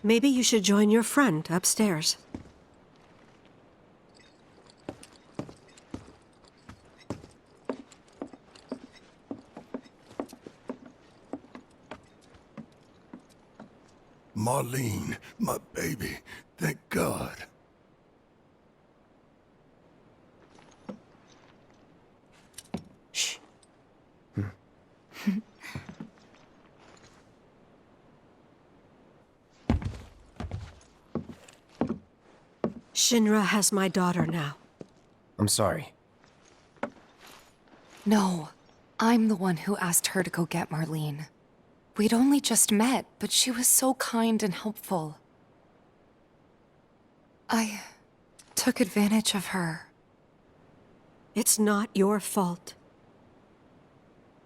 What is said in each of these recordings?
Maybe you should join your friend upstairs. Marlene, my baby. Thank God. Shh. Shinra has my daughter now. I'm sorry. No, I'm the one who asked her to go get Marlene. We'd only just met, but she was so kind and helpful. I took advantage of her. It's not your fault.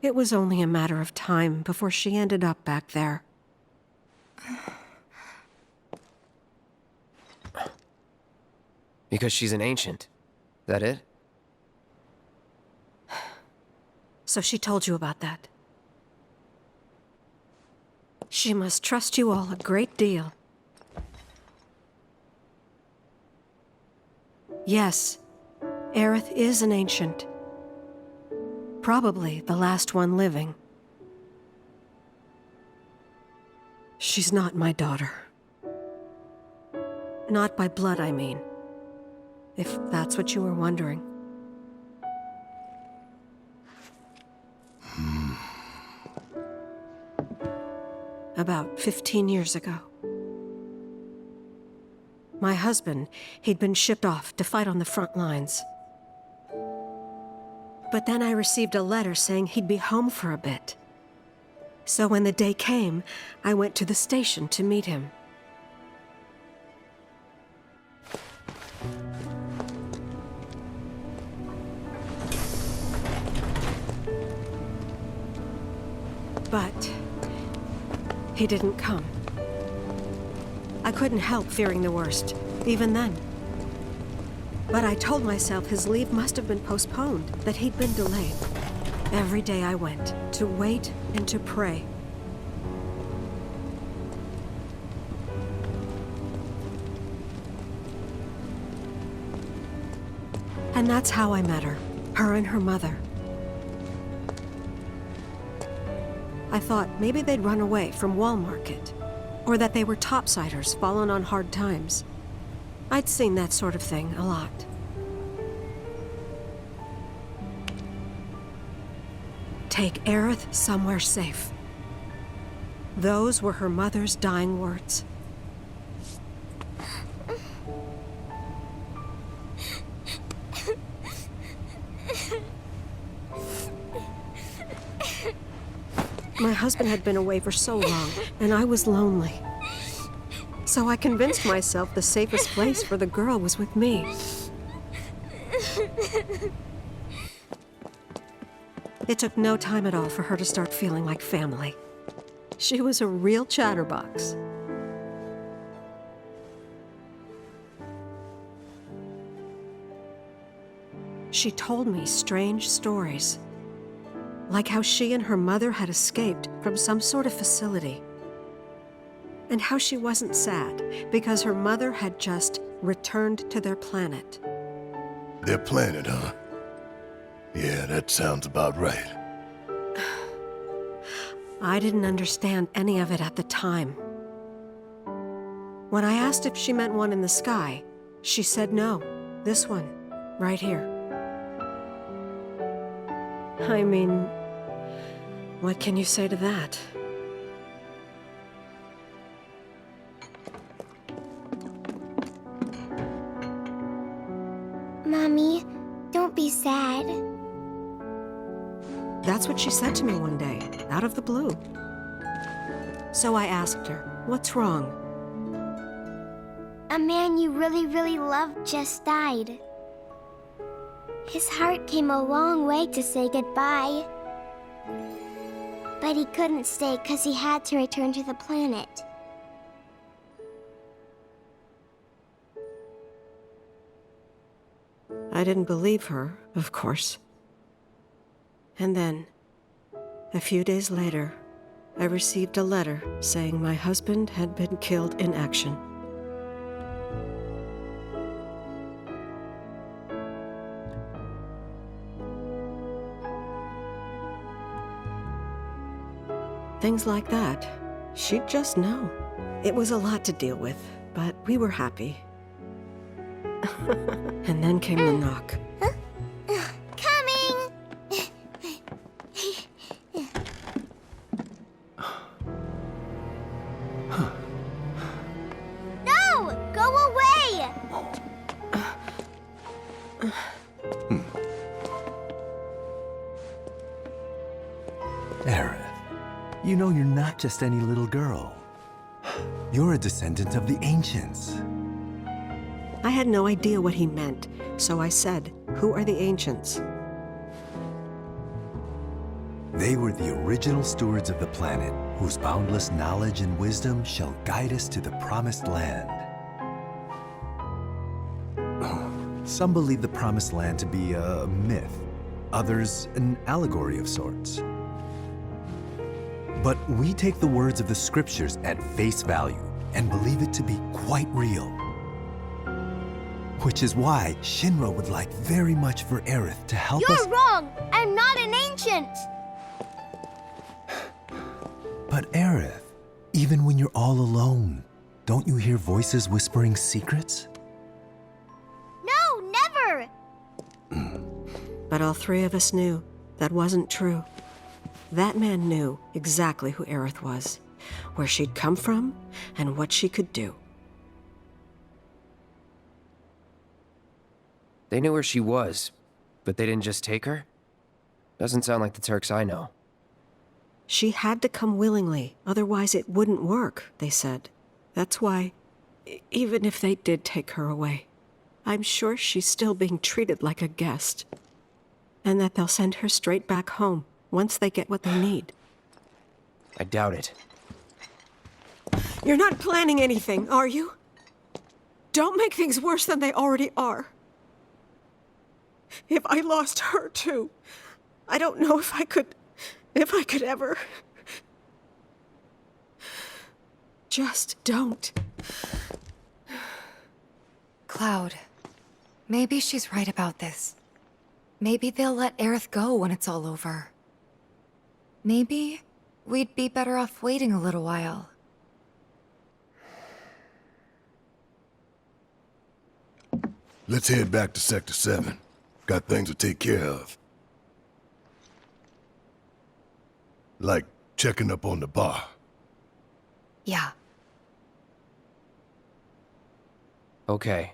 It was only a matter of time before she ended up back there. Because she's an ancient. That it? So she told you about that. She must trust you all a great deal. Yes, Aerith is an ancient. Probably the last one living. She's not my daughter. Not by blood, I mean. If that's what you were wondering. About 15 years ago. My husband, he'd been shipped off to fight on the front lines. But then I received a letter saying he'd be home for a bit. So when the day came, I went to the station to meet him. But he didn't come. I couldn't help fearing the worst, even then. But I told myself his leave must have been postponed, that he'd been delayed. Every day I went, to wait and to pray. And that's how I met her and her mother. I thought maybe they'd run away from Wall Market, or that they were topsiders fallen on hard times. I'd seen that sort of thing a lot. Take Aerith somewhere safe. Those were her mother's dying words. My husband had been away for so long, and I was lonely. So I convinced myself the safest place for the girl was with me. It took no time at all for her to start feeling like family. She was a real chatterbox. She told me strange stories. Like how she and her mother had escaped from some sort of facility. And how she wasn't sad because her mother had just returned to their planet. Their planet, huh? Yeah, that sounds about right. I didn't understand any of it at the time. When I asked if she meant one in the sky, she said no, this one, right here. I mean, what can you say to that? Mommy, don't be sad. That's what she said to me one day, out of the blue. So I asked her, what's wrong? A man you really, really loved just died. His heart came a long way to say goodbye. But he couldn't stay because he had to return to the planet. I didn't believe her, of course. And then, a few days later, I received a letter saying my husband had been killed in action. Things like that. She'd just know. It was a lot to deal with, but we were happy. And then came the knock. Coming! No! Go away! Aerith, you know you're not just any little girl. You're a descendant of the Ancients. I had no idea what he meant, so I said, "Who are the Ancients?" They were the original stewards of the planet, whose boundless knowledge and wisdom shall guide us to the Promised Land. Some believe the Promised Land to be a myth, others an allegory of sorts. But we take the words of the scriptures at face value and believe it to be quite real. Which is why Shinra would like very much for Aerith to help us. You're wrong! I'm not an ancient! But Aerith, even when you're all alone, don't you hear voices whispering secrets? No, never! But all three of us knew that wasn't true. That man knew exactly who Aerith was, where she'd come from, and what she could do. They knew where she was, but they didn't just take her? Doesn't sound like the Turks I know. She had to come willingly, otherwise it wouldn't work, they said. That's why, even if they did take her away, I'm sure she's still being treated like a guest. And that they'll send her straight back home once they get what they need. I doubt it. You're not planning anything, are you? Don't make things worse than they already are. If I lost her too, I don't know if I could ever. Just don't. Cloud, maybe she's right about this. Maybe they'll let Aerith go when it's all over. Maybe we'd be better off waiting a little while. Let's head back to Sector 7. Got things to take care of. Like checking up on the bar. Yeah. Okay.